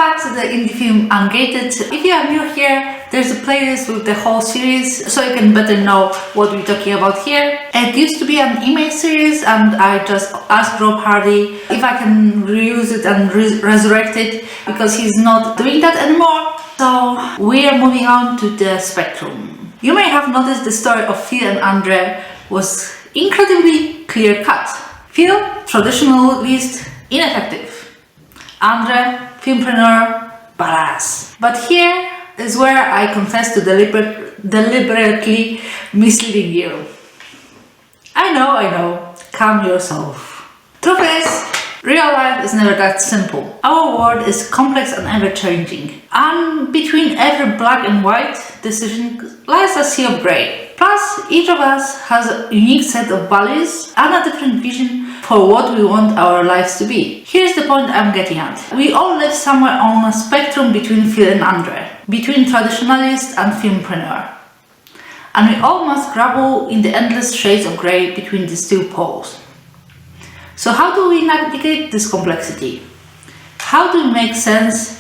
back to the indie film Ungated. If you are new here, there's a playlist with the whole series, so you can better know what we're talking about here. It used to be an image series, and I just asked Rob Hardy if I can reuse it and resurrect it, because he's not doing that anymore. So we are moving on to the spectrum. You may have noticed the story of Phil and Andre was incredibly clear-cut. Phil, traditionalist, ineffective. Andre, filmpreneur, badass. But here is where I confess to deliberately misleading you. I know, calm yourself. Truth is, real life is never that simple. Our world is complex and ever-changing. And between every black and white decision lies a sea of grey. Plus, each of us has a unique set of values and a different vision for what we want our lives to be. Here's the point I'm getting at. We all live somewhere on a spectrum between Phil and Andre, between traditionalist and filmpreneur. And we all must grapple in the endless shades of grey between these two poles. So how do we navigate this complexity? How do we make sense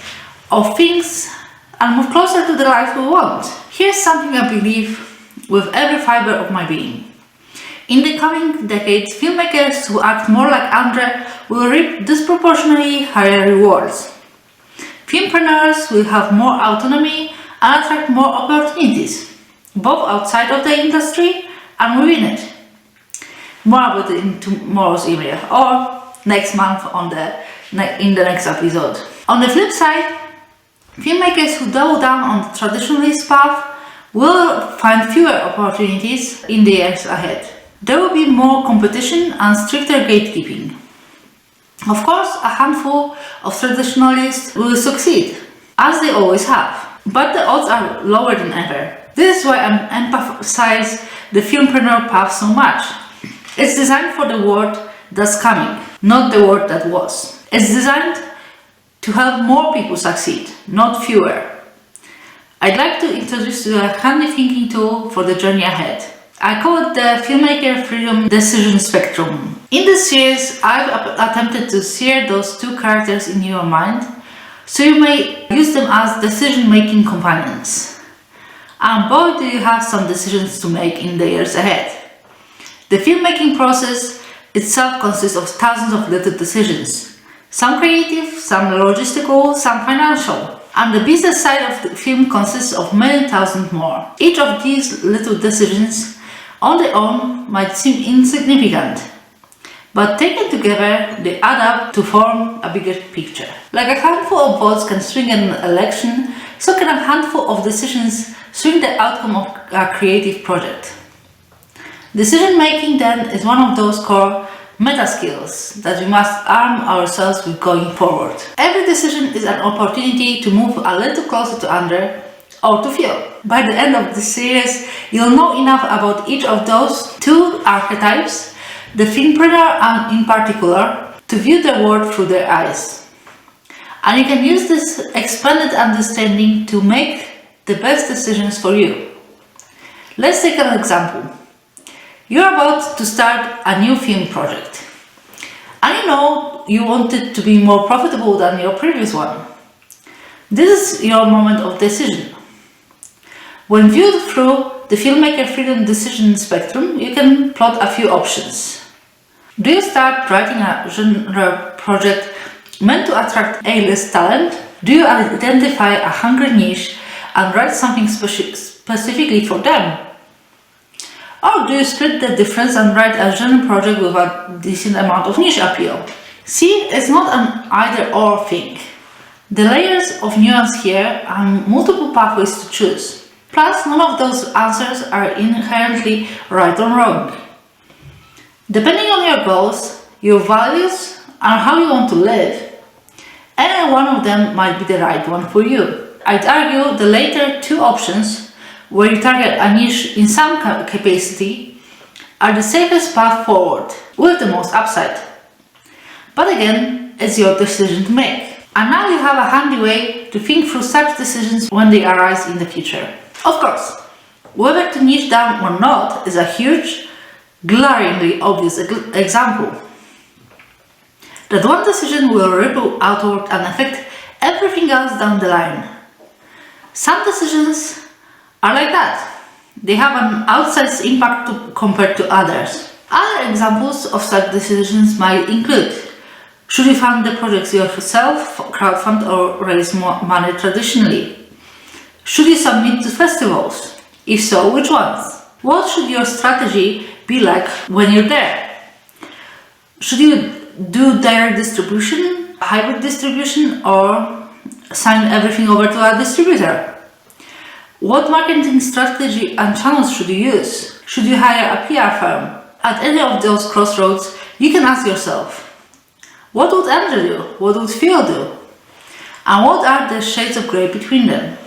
of things and move closer to the life we want? Here's something I believe with every fiber of my being. In the coming decades, filmmakers who act more like Andre will reap disproportionately higher rewards. Filmpreneurs will have more autonomy and attract more opportunities, both outside of the industry and within it. More about it in tomorrow's email or next month in the next episode. On the flip side, filmmakers who double down on the traditionalist path will find fewer opportunities in the years ahead. There will be more competition and stricter gatekeeping. Of course, a handful of traditionalists will succeed, as they always have, but the odds are lower than ever. This is why I emphasize the filmpreneur path so much. It's designed for the world that's coming, not the world that was. It's designed to help more people succeed, not fewer. I'd like to introduce you a handy thinking tool for the journey ahead. I call it the Filmmaker Freedom Decision Spectrum. In this series, I've attempted to share those two characters in your mind, so you may use them as decision-making companions. And boy, do you have some decisions to make in the years ahead. The filmmaking process itself consists of thousands of little decisions. Some creative, some logistical, some financial. And the business side of the film consists of many thousand more. Each of these little decisions on their own might seem insignificant, but taken together, they add up to form a bigger picture. Like a handful of votes can swing an election, so can a handful of decisions swing the outcome of a creative project. Decision making then is one of those core meta skills that we must arm ourselves with going forward. Every decision is an opportunity to move a little closer to Andre or to Phil. By the end of this series, you'll know enough about each of those two archetypes, the filmpreneur in particular, to view the world through their eyes. And you can use this expanded understanding to make the best decisions for you. Let's take an example. You're about to start a new film project. And you know you want it to be more profitable than your previous one. This is your moment of decision. When viewed through the Filmmaker Freedom Decision Spectrum, you can plot a few options. Do you start writing a genre project meant to attract A-list talent? Do you identify a hungry niche and write something specifically for them? Or do you split the difference and write a genre project with a decent amount of niche appeal? See, it's not an either-or thing. The layers of nuance here are multiple pathways to choose. Plus, none of those answers are inherently right or wrong. Depending on your goals, your values, and how you want to live, any one of them might be the right one for you. I'd argue the later two options, where you target a niche in some capacity, are the safest path forward, with the most upside. But again, it's your decision to make. And now you have a handy way to think through such decisions when they arise in the future. Of course, whether to niche down or not is a huge, glaringly obvious example. That one decision will ripple outward and affect everything else down the line. Some decisions are like that. They have an outsized impact compared to others. Other examples of such decisions might include: should you fund the projects yourself, crowdfund, or raise more money traditionally? Should you submit to festivals? If so, which ones? What should your strategy be like when you're there? Should you do direct distribution, hybrid distribution, or sign everything over to a distributor? What marketing strategy and channels should you use? Should you hire a PR firm? At any of those crossroads, you can ask yourself, what would Andrew do? What would Phil do? And what are the shades of grey between them?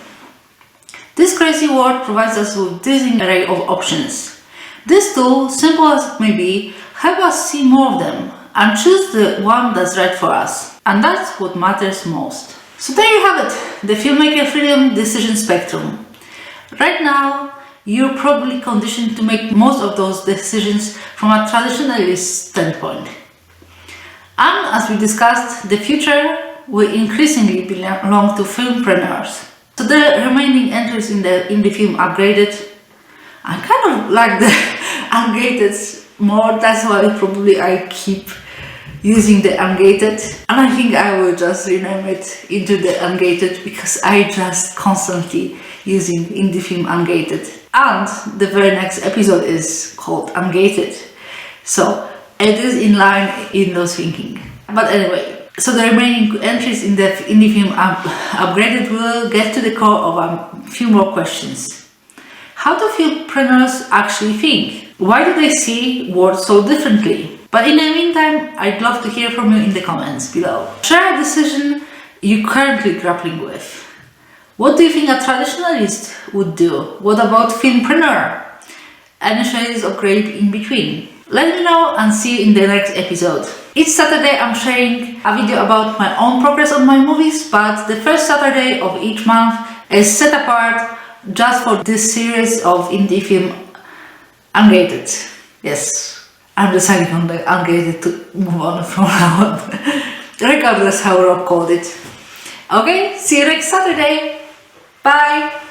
This crazy world provides us with a dizzying array of options. This tool, simple as it may be, helps us see more of them and choose the one that's right for us. And that's what matters most. So there you have it, the filmmaker freedom decision spectrum. Right now, you're probably conditioned to make most of those decisions from a traditionalist standpoint. And as we discussed, the future will increasingly belong to filmpreneurs. So the remaining entries in the film Ungated, I kind of like the Ungated more, that's why probably I keep using the Ungated, and I think I will just rename it into the Ungated because I just constantly using indie film Ungated, and the very next episode is called Ungated, so it is in line in those thinking. But anyway, so the remaining entries in the indie film Upgraded will get to the core of a few more questions. How do filmpreneurs actually think? Why do they see words so differently? But in the meantime, I'd love to hear from you in the comments below. Share a decision you're currently grappling with. What do you think a traditionalist would do? What about filmpreneur? Any shades of grey in between? Let me know and see you in the next episode. Each Saturday I'm sharing a video about my own progress on my movies, but the first Saturday of each month is set apart just for this series of indie film Ungated. Yes, I'm deciding on the Ungated to move on from now on, regardless how Rob called it. Okay, see you next Saturday. Bye!